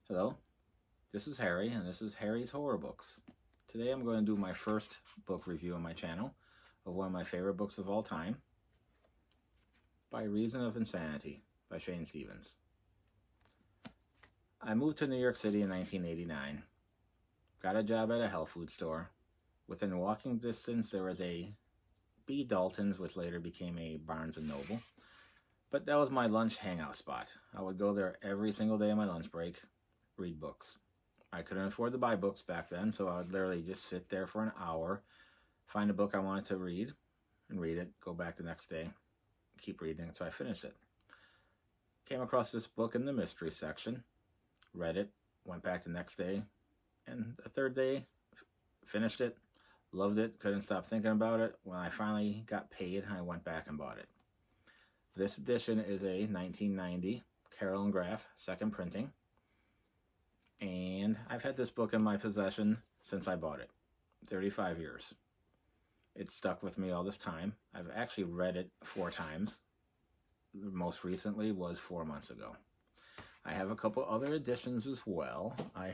Hello, this is Harry, and this is Harry's Horror Books. Today I'm going to do my first book review on my channel of one of my favorite books of all time, By Reason of Insanity by Shane Stevens. I moved to New York City in 1989, got a job at a health food store. Within walking distance, there was a B. Dalton's, which later became a Barnes & Noble. But that was my lunch hangout spot. I would go there every single day on my lunch break, read books. I couldn't afford to buy books back then, so I would literally just sit there for an hour, find a book I wanted to read, and read it, go back the next day, keep reading until I finished it. Came across this book in the mystery section, read it, went back the next day, and the third day, finished it, loved it, couldn't stop thinking about it. When I finally got paid, I went back and bought it. This edition is a 1990 Carol and Graf second printing. And I've had this book in my possession since I bought it, 35 years. It's stuck with me all this time. I've actually read it 4 times. The most recently was 4 months ago. I have a couple other editions as well. I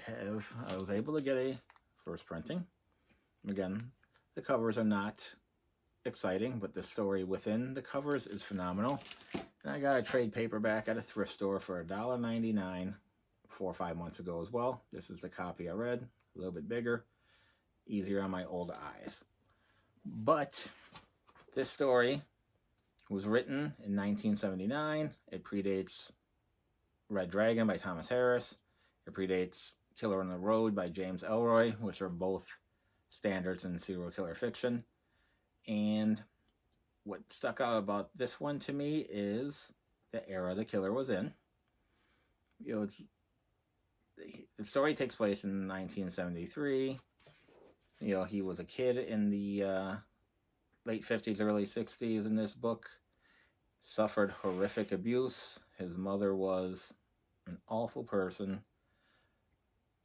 was able to get a first printing. Again, the covers are not exciting, but the story within the covers is phenomenal. And I got a trade paperback at a thrift store for $1.99 4 or 5 months ago as well. This is the copy I read, a little bit bigger, easier on my old eyes. But this story was written in 1979. It predates Red Dragon by Thomas Harris. It predates Killer on the Road by James Ellroy, which are both standards in serial killer fiction. And what stuck out about this one to me is the era the killer was in. The story takes place in 1973. He was a kid in the late 50s, early 60s in this book. Suffered horrific abuse. His mother was an awful person.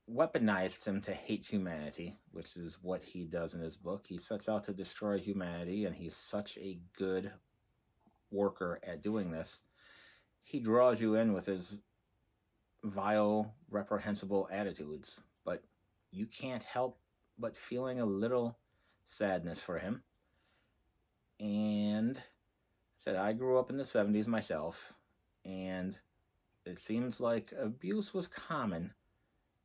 Weaponized him to hate humanity, which is what he does in his book. He sets out to destroy humanity, and he's such a good worker at doing this. He draws you in with his vile, reprehensible attitudes, but you can't help but feeling a little sadness for him. And I grew up in the 70s myself, and it seems like abuse was common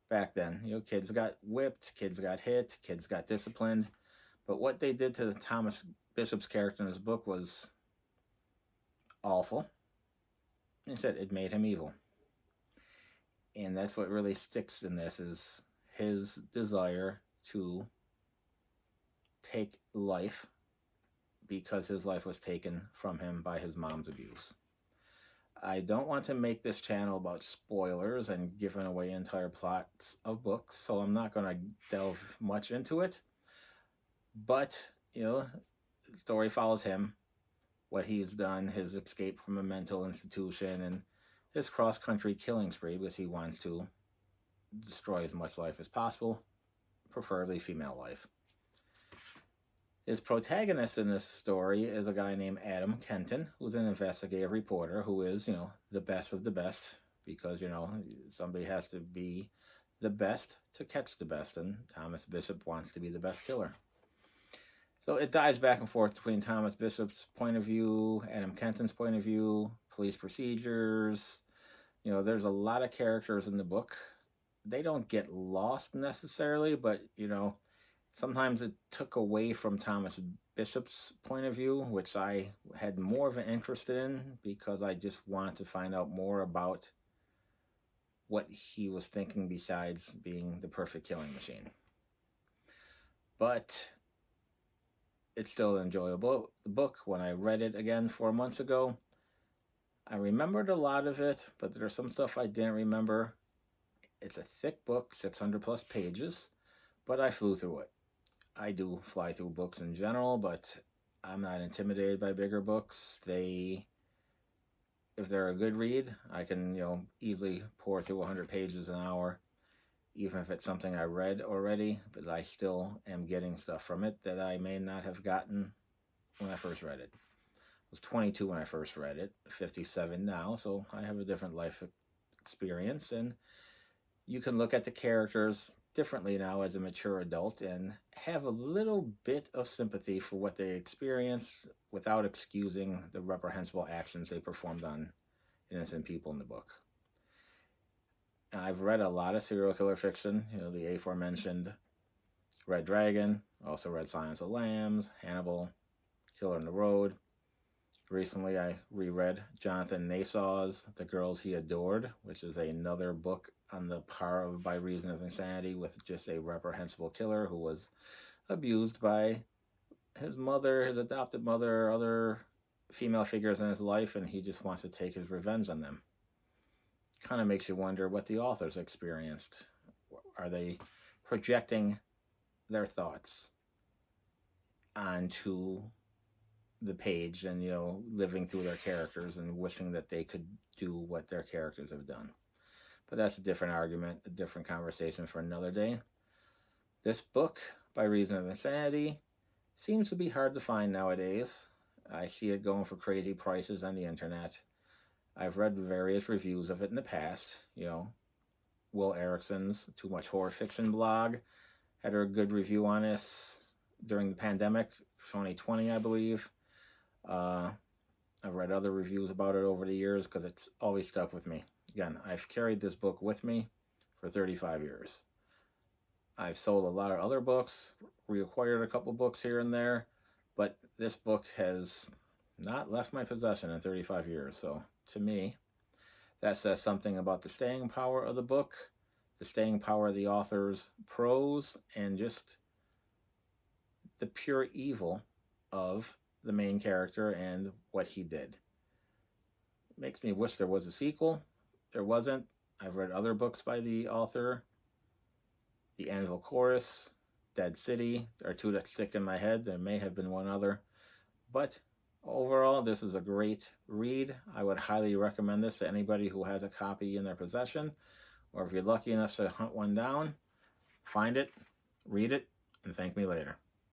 back then. Kids got whipped, kids got hit, kids got disciplined, but what they did to Thomas Bishop's character in his book was awful. He said it made him evil. And that's what really sticks in this, is his desire to take life because his life was taken from him by his mom's abuse. I don't want to make this channel about spoilers and giving away entire plots of books, so I'm not going to delve much into it. But, the story follows him, what he's done, his escape from a mental institution, and his cross-country killing spree because he wants to destroy as much life as possible, preferably female life. His protagonist in this story is a guy named Adam Kenton, who's an investigative reporter who is, the best of the best, because, somebody has to be the best to catch the best, and Thomas Bishop wants to be the best killer. So it dives back and forth between Thomas Bishop's point of view, Adam Kenton's point of view, police procedures. There's a lot of characters in the book. They don't get lost necessarily, but, sometimes it took away from Thomas Bishop's point of view, which I had more of an interest in because I just wanted to find out more about what he was thinking besides being the perfect killing machine. But it's still enjoyable. The book, when I read it again 4 months ago, I remembered a lot of it, but there's some stuff I didn't remember. It's a thick book, 600 plus pages, but I flew through it. I do fly through books in general, but I'm not intimidated by bigger books. If they're a good read, I can, easily pour through 100 pages an hour, even if it's something I read already, but I still am getting stuff from it that I may not have gotten when I first read it. I was 22 when I first read it, 57 now, so I have a different life experience, and you can look at the characters differently now as a mature adult and have a little bit of sympathy for what they experience without excusing the reprehensible actions they performed on innocent people in the book. I've read a lot of serial killer fiction, the aforementioned Red Dragon, also read Silence of the Lambs, Hannibal, Killer on the Road. Recently, I reread Jonathan Nasaw's The Girls He Adored, which is another book on the par of By Reason of Insanity, with just a reprehensible killer who was abused by his mother, his adopted mother, other female figures in his life, and he just wants to take his revenge on them. Kind of makes you wonder what the authors experienced. Are they projecting their thoughts onto the page and living through their characters and wishing that they could do what their characters have done? But that's a different argument, a different conversation for another day. This book, By Reason of Insanity, seems to be hard to find nowadays. I see it going for crazy prices on the internet. I've read various reviews of it in the past. Will Erickson's Too Much Horror Fiction blog had a good review on this during the pandemic, 2020, I believe. I've read other reviews about it over the years because it's always stuck with me. Again, I've carried this book with me for 35 years. I've sold a lot of other books, reacquired a couple books here and there, but this book has not left my possession in 35 years. So to me, that says something about the staying power of the book, the staying power of the author's prose, and just the pure evil of the main character and what he did. It makes me wish there was a sequel. There wasn't. I've read other books by the author. The Anvil Chorus, Dead City are two that stick in my head. There may have been one other. But overall, this is a great read. I would highly recommend this to anybody who has a copy in their possession. Or if you're lucky enough to hunt one down, find it, read it, and thank me later.